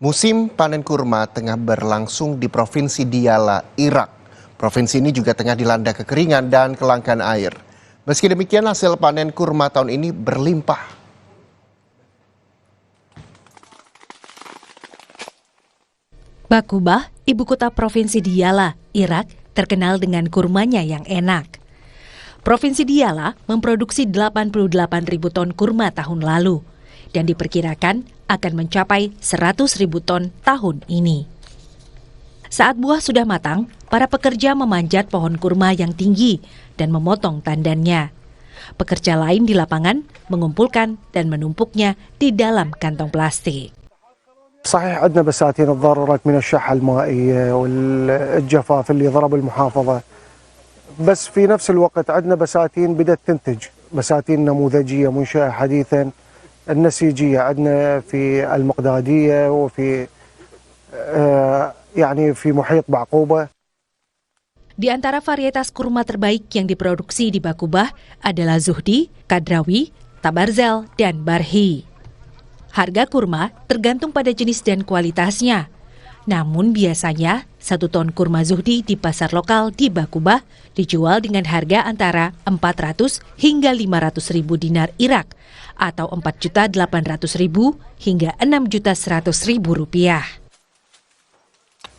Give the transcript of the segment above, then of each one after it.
Musim panen kurma tengah berlangsung di Provinsi Diyala, Irak. Provinsi ini juga tengah dilanda kekeringan dan kelangkaan air. Meski demikian, hasil panen kurma tahun ini berlimpah. Bakubah, ibu kota Provinsi Diyala, Irak, terkenal dengan kurmanya yang enak. Provinsi Diyala memproduksi 88.000 ton kurma tahun lalu dan diperkirakan akan mencapai 100.000 ton tahun ini. Saat buah sudah matang, para pekerja memanjat pohon kurma yang tinggi dan memotong tandannya. Pekerja lain di lapangan mengumpulkan dan menumpuknya di dalam kantong plastik. صحيح عندنا بساتين تضررت من الشحة المائية والجفاف اللي ضرب المحافظة، بس في نفس الوقت عندنا بساتين بدأت تنتج، بساتين نموذجية منشأة حديثا، النسيجية عندنا في المقدادية وفي يعني في محيط بعقوبة. Di antara varietas kurma terbaik yang diproduksi di Bakubah adalah Zuhdi, Kadrawi, Tabarzel, dan Barhi. Harga kurma tergantung pada jenis dan kualitasnya. Namun biasanya 1 ton kurma Zuhdi di pasar lokal di Bakubah dijual dengan harga antara 400 hingga 500 ribu dinar Irak atau 4.800.000 hingga 6.100.000 rupiah.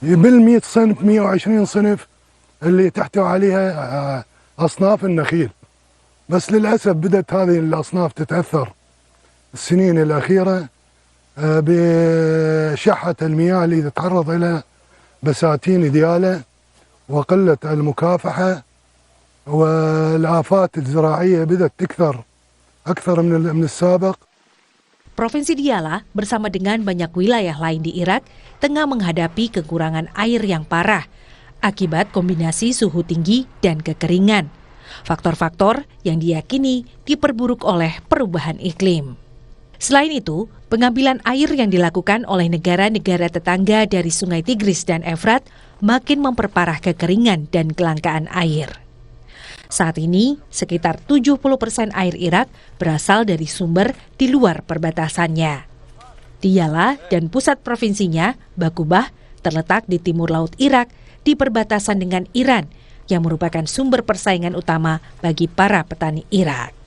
بال100 صنف 120 صنف اللي تحتوي عليها أصناف النخيل، بس للأسف بدأت هذه الأصناف تتأثر السنين الأخيرة بشحة المياه اللي تتعرض إلى بساتين ديالة وقلة المكافحة، والآفات الزراعية بدأت تكثر أكثر من السابق. Provinsi Diyala bersama dengan banyak wilayah lain di Irak tengah menghadapi kekurangan air yang parah akibat kombinasi suhu tinggi dan kekeringan. Faktor-faktor yang diyakini diperburuk oleh perubahan iklim. Selain itu, pengambilan air yang dilakukan oleh negara-negara tetangga dari Sungai Tigris dan Efrat makin memperparah kekeringan dan kelangkaan air. Saat ini, sekitar 70% air Irak berasal dari sumber di luar perbatasannya. Diyala dan pusat provinsinya, Bakubah, terletak di timur laut Irak di perbatasan dengan Iran, yang merupakan sumber persaingan utama bagi para petani Irak.